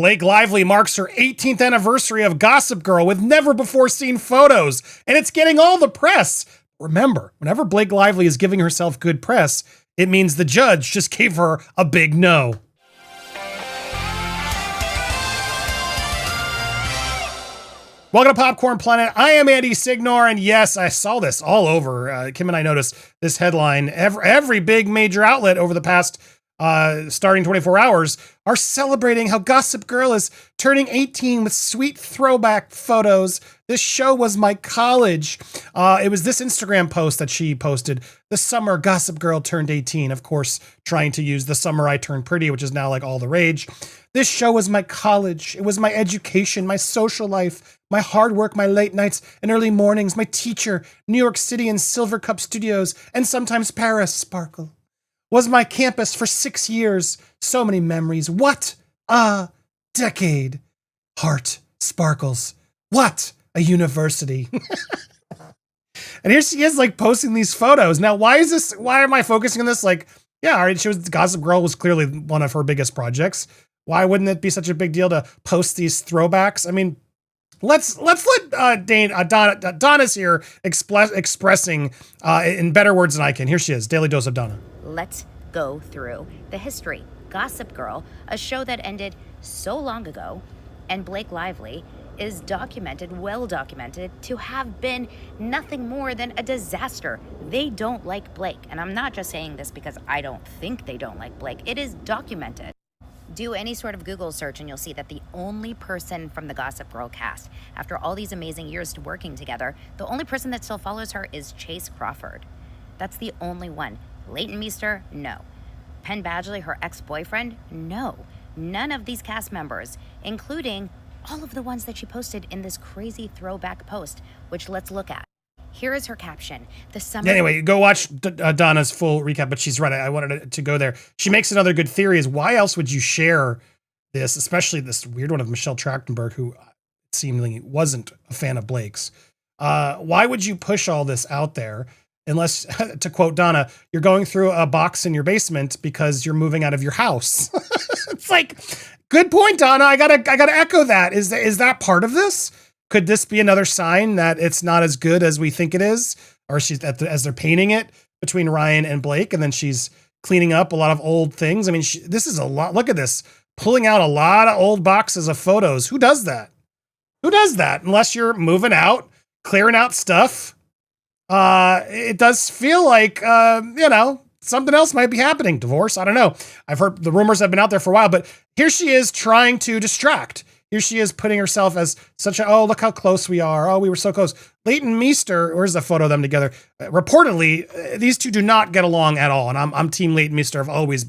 Blake Lively marks her 18th anniversary of Gossip Girl with never-before-seen photos, and it's getting all the press. Remember, whenever Blake Lively is giving herself good press, it means the judge just gave her a big no. Welcome to Popcorn Planet. I am Andy Signore, and yes, I saw this all over. Kim and I noticed this headline. Every big major outlet over the past starting 24 hours are celebrating how Gossip Girl is turning 18 with sweet throwback photos. This show was my college. It was this Instagram post that she posted. The summer Gossip Girl turned 18. Of course, trying to use the summer I turned pretty, which is now like all the rage. This show was my college. It was my education, my social life, my hard work, my late nights and early mornings, my teacher, New York City and Silvercup Studios, and sometimes Paris Sparkle. Was my campus for 6 years. So many memories. What a decade. Heart sparkles. What a university. And here she is like posting these photos. Now, why am I focusing on this? Like, yeah, all right, Gossip Girl was clearly one of her biggest projects. Why wouldn't it be such a big deal to post these throwbacks? I mean, let's let Donna's here expressing in better words than I can. Here she is, Daily Dose of Donna. Let's go through the history. Gossip Girl, a show that ended so long ago, and Blake Lively is well documented to have been nothing more than a disaster. They don't like Blake. And I'm not just saying this because I don't think they don't like Blake. It is documented. Do any sort of Google search and you'll see that the only person from the Gossip Girl cast, after all these amazing years working together, the only person that still follows her is Chase Crawford. That's the only one. Leighton Meester, no. Penn Badgley, her ex-boyfriend, no. None of these cast members, including all of the ones that she posted in this crazy throwback post, which let's look at. Here is her caption. Anyway, go watch Donna's full recap, but she's right. I wanted to go there. She makes another good theory is why else would you share this, especially this weird one of Michelle Trachtenberg, who seemingly wasn't a fan of Blake's. Why would you push all this out there? Unless, to quote Donna, you're going through a box in your basement because you're moving out of your house. It's like, good point, Donna. I gotta echo that. Is that part of this? Could this be another sign that it's not as good as we think it is? Or as they're painting it between Ryan and Blake, and then she's cleaning up a lot of old things. I mean, this is a lot. Look at this. Pulling out a lot of old boxes of photos. Who does that? Who does that? Unless you're moving out, clearing out stuff. It does feel like, something else might be happening. Divorce. I don't know. I've heard the rumors have been out there for a while, but here she is trying to distract. Here she is putting herself as look how close we are. Oh, we were so close. Leighton Meester, where's the photo of them together? Reportedly, these two do not get along at all. And I'm team Leighton Meester. I've always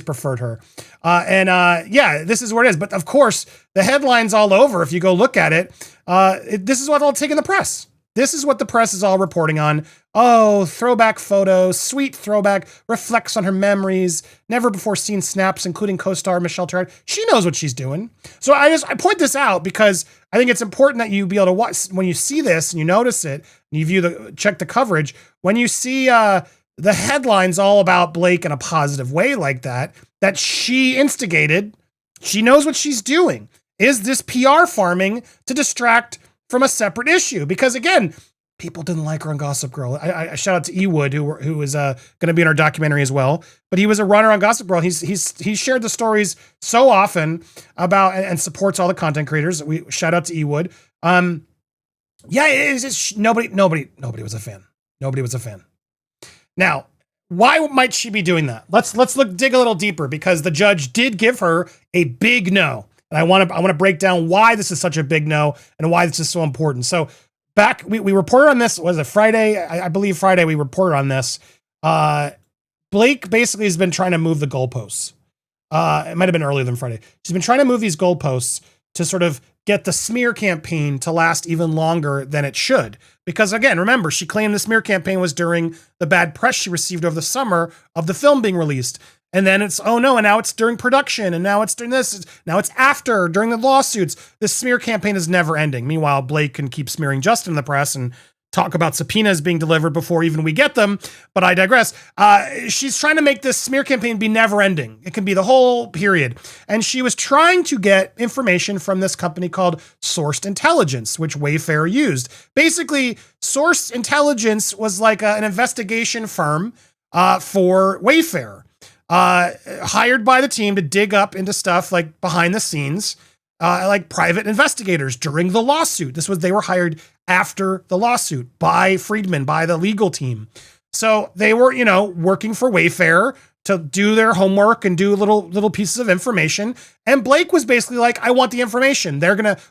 preferred her. This is where it is. But of course, the headlines all over, if you go look at it, this is what's all taking the press. This is what the press is all reporting on. Oh, throwback photos, sweet throwback, reflects on her memories, never before seen snaps, including co-star Michelle Trachtenberg. She knows what she's doing. So I point this out because I think it's important that you be able to watch, when you see this and you notice it, and you check the coverage, when you see the headlines all about Blake in a positive way like that she instigated, she knows what she's doing. Is this PR farming to distract from a separate issue? Because again, people didn't like her on Gossip Girl. I shout out to Ewood, who is going to be in our documentary as well. But he was a runner on Gossip Girl. He's shared the stories so often about and supports all the content creators. We shout out to Ewood. It's just nobody was a fan. Nobody was a fan. Now, why might she be doing that? Let's dig a little deeper, because the judge did give her a big no. And I want to break down why this is such a big no and why this is so important. So we reported on this, was it Friday? I believe Friday we reported on this. Blake basically has been trying to move the goalposts. It might've been earlier than Friday. She's been trying to move these goalposts to sort of get the smear campaign to last even longer than it should. Because again, remember, she claimed the smear campaign was during the bad press she received over the summer of the film being released. And then it's, oh no, and now it's during production, and now it's during this, now it's after, during the lawsuits. This smear campaign is never ending. Meanwhile, Blake can keep smearing Justin in the press and talk about subpoenas being delivered before even we get them, but I digress. She's trying to make this smear campaign be never ending. It can be the whole period. And she was trying to get information from this company called Sourced Intelligence, which Wayfair used. Basically, Sourced Intelligence was like an investigation firm for Wayfair, hired by the team to dig up into stuff like behind the scenes, like private investigators during the lawsuit. They were hired after the lawsuit by Friedman, by the legal team. So they were, working for Wayfair to do their homework and do little pieces of information. And Blake was basically like, I want the information.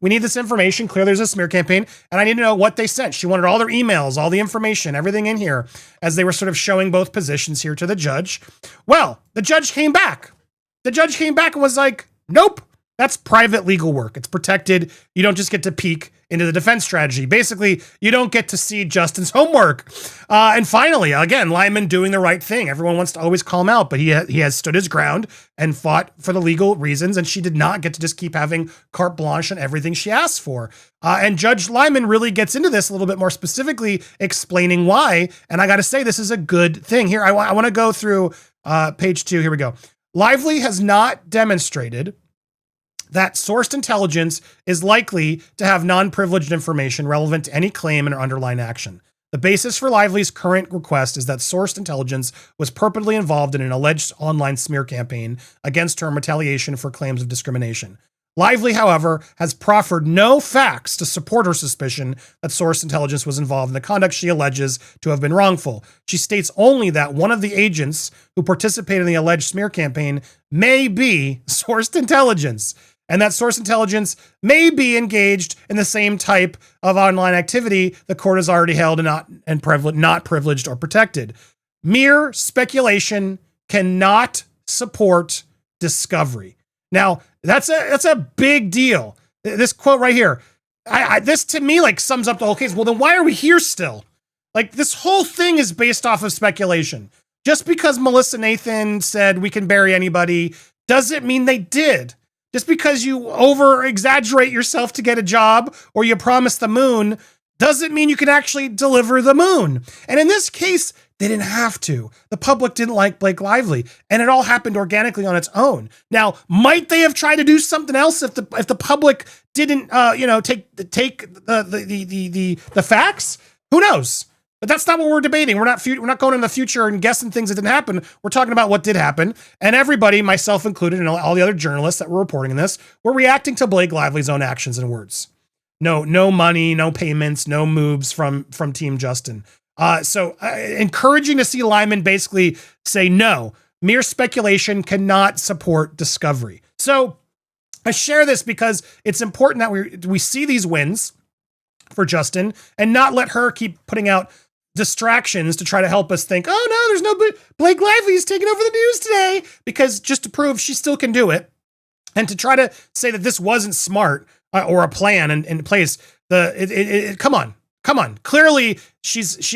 We need this information. Clearly there's a smear campaign and I need to know what they sent. She wanted all their emails, all the information, everything in here, as they were sort of showing both positions here to the judge. Well, the judge came back. The judge came back and was like, nope. That's private legal work. It's protected. You don't just get to peek into the defense strategy. Basically, you don't get to see Justin's homework. And finally, again, Lyman doing the right thing. Everyone wants to always call him out, but he has stood his ground and fought for the legal reasons. And she did not get to just keep having carte blanche on everything she asked for. And Judge Lyman really gets into this a little bit more specifically, explaining why. And I got to say, this is a good thing. Here, I want to go through page 2. Here we go. Lively has not demonstrated that Sourced Intelligence is likely to have non-privileged information relevant to any claim in or underlying action. The basis for Lively's current request is that Sourced Intelligence was purportedly involved in an alleged online smear campaign against her in retaliation for claims of discrimination. Lively, however, has proffered no facts to support her suspicion that Sourced Intelligence was involved in the conduct she alleges to have been wrongful. She states only that one of the agents who participated in the alleged smear campaign may be Sourced Intelligence, and that Sourced Intelligence may be engaged in the same type of online activity the court has already held and not privileged or protected. Mere speculation cannot support discovery. Now, that's a big deal. This quote right here, this to me like sums up the whole case. Well, then why are we here still? Like, this whole thing is based off of speculation. Just because Melissa Nathan said we can bury anybody doesn't mean they did. Just because you over-exaggerate yourself to get a job or you promise the moon doesn't mean you can actually deliver the moon. And in this case, they didn't have to. The public didn't like Blake Lively, and it all happened organically on its own. Now, might they have tried to do something else if the public didn't, take the facts? Who knows? But that's not what we're debating. We're not going in the future and guessing things that didn't happen. We're talking about what did happen. And everybody, myself included, and all the other journalists that were reporting in this, were reacting to Blake Lively's own actions and words. No money, no payments, no moves from Team Justin. So encouraging to see Lyman basically say no. Mere speculation cannot support discovery. So I share this because it's important that we see these wins for Justin and not let her keep putting out distractions to try to help us think, oh no, there's no Blake Lively's taking over the news today, because just to prove she still can do it, and to try to say that this wasn't smart or a plan in place. Come on. Clearly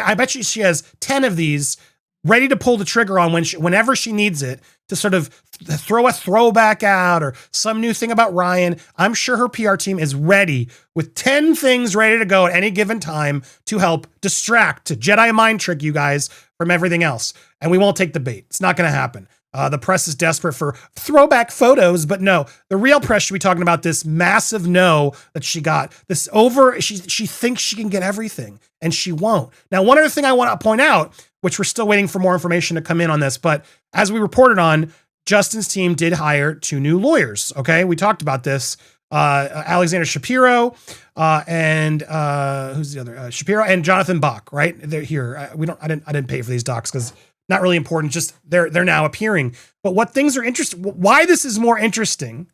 I bet she has 10 of these ready to pull the trigger on whenever she needs it to sort of throw a throwback out or some new thing about Ryan. I'm sure her PR team is ready with 10 things ready to go at any given time to help distract, to Jedi mind trick you guys from everything else. And we won't take the bait. It's not going to happen. The press is desperate for throwback photos, but no, the real press should be talking about this massive no that she got. She thinks she can get everything, and she won't. Now, one other thing I want to point out, which we're still waiting for more information to come in on this, but as we reported on, Justin's team did hire 2 new lawyers. Okay, we talked about this. Alexander Shapiro and who's the other? Shapiro and Jonathan Bach. Right, they're here. I didn't pay for these docs because not really important. Just they're now appearing. But what things are interesting? Why this is more interesting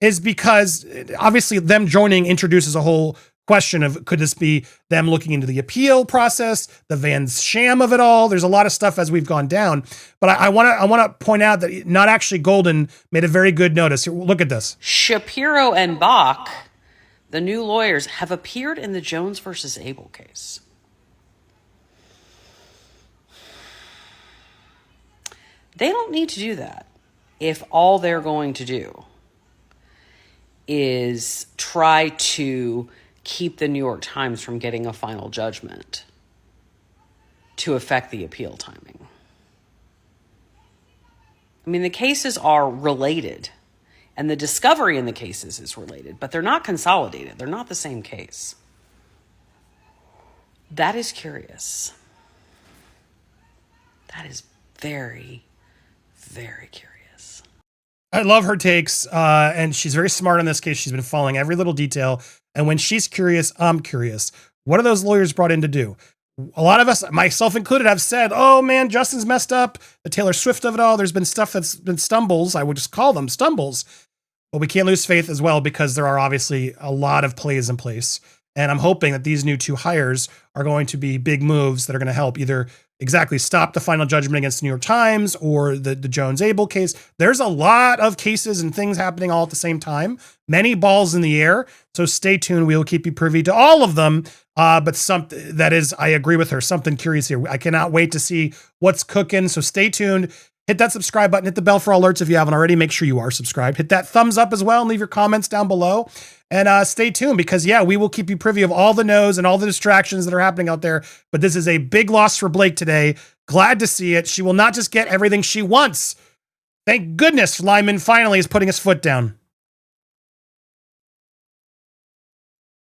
is because obviously them joining introduces a whole question of, could this be them looking into the appeal process, the Van Sham of it all? There's a lot of stuff as we've gone down, but I want to point out that not actually Golden made a very good notice. Here, look at this. Shapiro and Bach, the new lawyers, have appeared in the Jones versus Abel case. They don't need to do that if all they're going to do is try to keep the New York Times from getting a final judgment to affect the appeal timing. I mean, the cases are related, and the discovery in the cases is related, but they're not consolidated. They're not the same case. That is curious. That is very, very curious. I love her takes, and she's very smart in this case. She's been following every little detail, and when she's curious, I'm curious. What are those lawyers brought in to do? A lot of us, myself included, have said, oh man, Justin's messed up. The Taylor Swift of it all. There's been stuff that's been stumbles. I would just call them stumbles. But we can't lose faith as well, because there are obviously a lot of plays in place. And I'm hoping that these new 2 hires are going to be big moves that are going to help either exactly stop the final judgment against the New York Times or the Jones-Abel case. There's a lot of cases and things happening all at the same time. Many balls in the air. So stay tuned. We will keep you privy to all of them. But something that is, I agree with her, something curious here. I cannot wait to see what's cooking. So stay tuned. Hit that subscribe button. Hit the bell for alerts if you haven't already. Make sure you are subscribed. Hit that thumbs up as well and leave your comments down below. And stay tuned, because yeah, we will keep you privy of all the no's and all the distractions that are happening out there. But this is a big loss for Blake today. Glad to see it. She will not just get everything she wants. Thank goodness Lyman finally is putting his foot down.